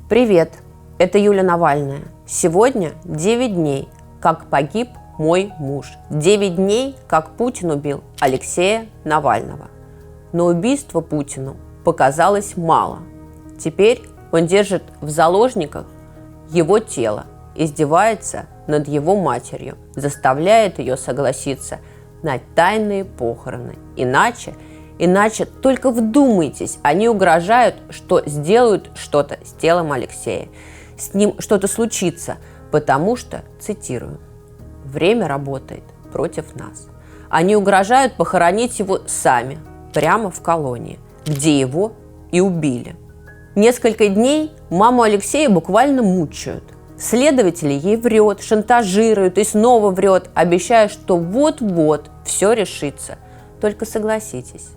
Привет, это Юля Навальная. Сегодня 9 дней, как погиб мой муж. 9 дней, как Путин убил Алексея Навального. Но убийство Путину показалось мало. Теперь он держит в заложниках его тело, издевается над его матерью, заставляет ее согласиться на тайные похороны. Иначе только вдумайтесь, они угрожают, что сделают что-то с телом Алексея. С ним что-то случится, потому что, цитирую, «время работает против нас». Они угрожают похоронить его сами, прямо в колонии, где его и убили. Несколько дней маму Алексея буквально мучают. Следователи ей врет, шантажируют и снова врет, обещая, что вот-вот все решится. Только согласитесь,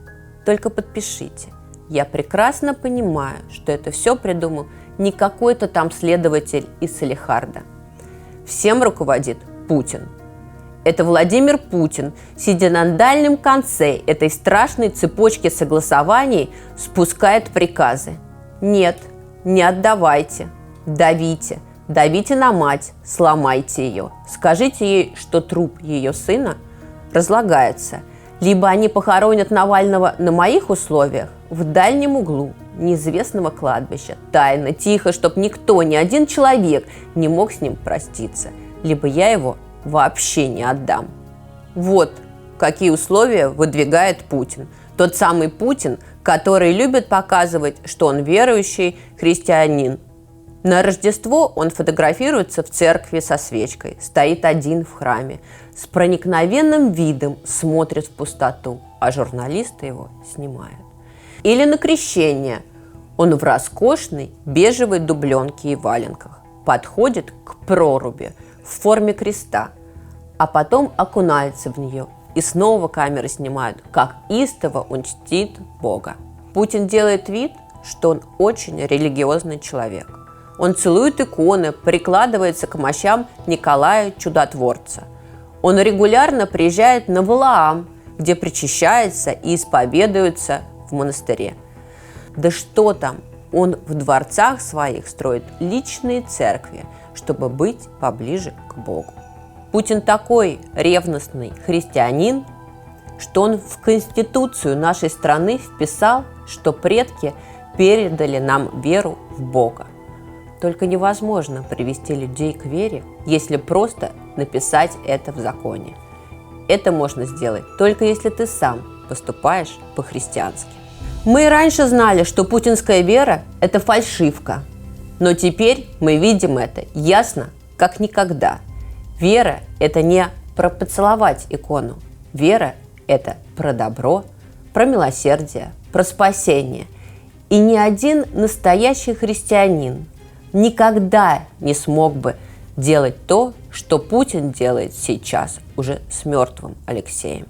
только подпишите. Я прекрасно понимаю, что это все придумал не какой-то там следователь из Салехарда. Всем руководит Путин. Это Владимир Путин, сидя на дальнем конце этой страшной цепочки согласований, спускает приказы. Нет, не отдавайте, давите. Давите на мать, сломайте ее. Скажите ей, что труп ее сына разлагается. Либо они похоронят Навального на моих условиях в дальнем углу неизвестного кладбища. Тайно, тихо, чтобы никто, ни один человек не мог с ним проститься. Либо я его вообще не отдам. Вот какие условия выдвигает Путин. Тот самый Путин, который любит показывать, что он верующий христианин. На Рождество он фотографируется в церкви со свечкой, стоит один в храме, с проникновенным видом смотрит в пустоту, а журналисты его снимают. Или на крещение он в роскошной бежевой дубленке и валенках подходит к проруби в форме креста, а потом окунается в нее, и снова камеры снимают, как истово он чтит Бога. Путин делает вид, что он очень религиозный человек. Он целует иконы, прикладывается к мощам Николая Чудотворца. Он регулярно приезжает на Валаам, где причащается и исповедуется в монастыре. Да что там, он в дворцах своих строит личные церкви, чтобы быть поближе к Богу. Путин такой ревностный христианин, что он в Конституцию нашей страны вписал, что предки передали нам веру в Бога. Только невозможно привести людей к вере, если просто написать это в законе. Это можно сделать только если ты сам поступаешь по-христиански. Мы и раньше знали, что путинская вера – это фальшивка. Но теперь мы видим это ясно, как никогда. Вера – это не про поцеловать икону. Вера – это про добро, про милосердие, про спасение. И ни один настоящий христианин никогда не смог бы делать то, что Путин делает сейчас уже с мертвым Алексеем.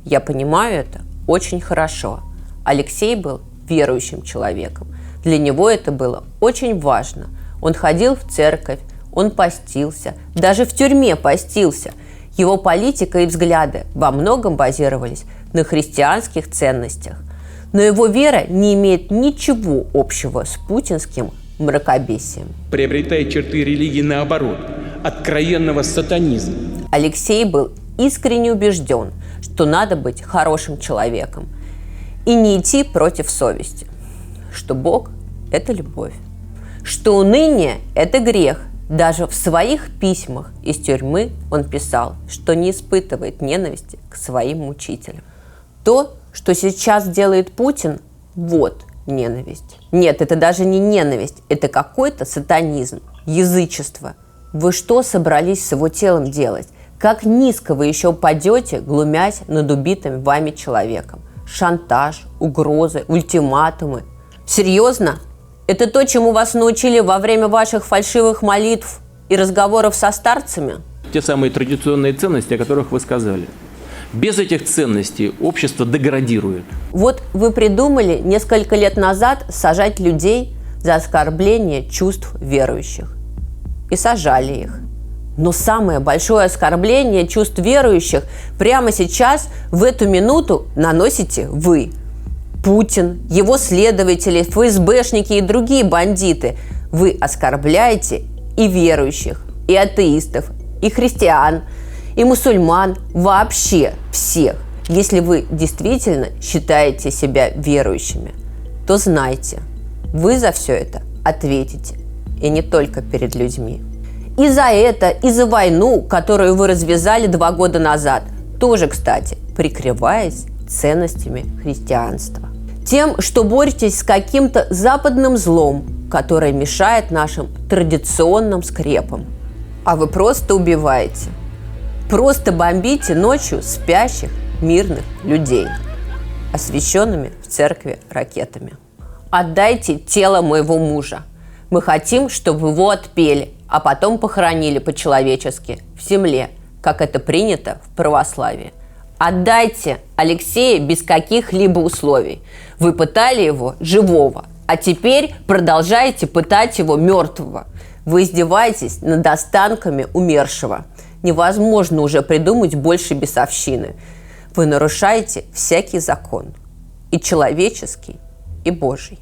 Я понимаю это очень хорошо. Алексей был верующим человеком. Для него это было очень важно. Он ходил в церковь, он постился, даже в тюрьме постился. Его политика и взгляды во многом базировались на христианских ценностях. Но его вера не имеет ничего общего с путинским мракобесием. Приобретает черты религии наоборот, откровенного сатанизма. Алексей был искренне убежден, что надо быть хорошим человеком и не идти против совести, что Бог – это любовь, что уныние – это грех. Даже в своих письмах из тюрьмы он писал, что не испытывает ненависти к своим мучителям. То, что сейчас делает Путин, вот ненависть. Нет, это даже не ненависть, это какой-то сатанизм, язычество. Вы что собрались с его телом делать? Как низко вы еще упадете, глумясь над убитым вами человеком? Шантаж, угрозы, ультиматумы. Серьезно? Это то, чему вас научили во время ваших фальшивых молитв и разговоров со старцами? Те самые традиционные ценности, о которых вы сказали. Без этих ценностей общество деградирует. Вот вы придумали несколько лет назад сажать людей за оскорбление чувств верующих. И сажали их. Но самое большое оскорбление чувств верующих прямо сейчас, в эту минуту, наносите вы. Путин, его следователи, ФСБшники и другие бандиты. Вы оскорбляете и верующих, и атеистов, и христиан, и мусульман, вообще всех. Если вы действительно считаете себя верующими, то знайте, вы за все это ответите. И не только перед людьми. И за это, и за войну, которую вы развязали 2 года назад. Тоже, кстати, прикрываясь ценностями христианства. Тем, что боретесь с каким-то западным злом, которое мешает нашим традиционным скрепам. А вы просто убиваете. Просто бомбите ночью спящих мирных людей, освященными в церкви ракетами. Отдайте тело моего мужа. Мы хотим, чтобы его отпели, а потом похоронили по-человечески в земле, как это принято в православии. Отдайте Алексея без каких-либо условий. Вы пытали его живого, а теперь продолжаете пытать его мертвого. Вы издеваетесь над останками умершего. Невозможно уже придумать больше бесовщины. Вы нарушаете всякий закон. И человеческий, и Божий.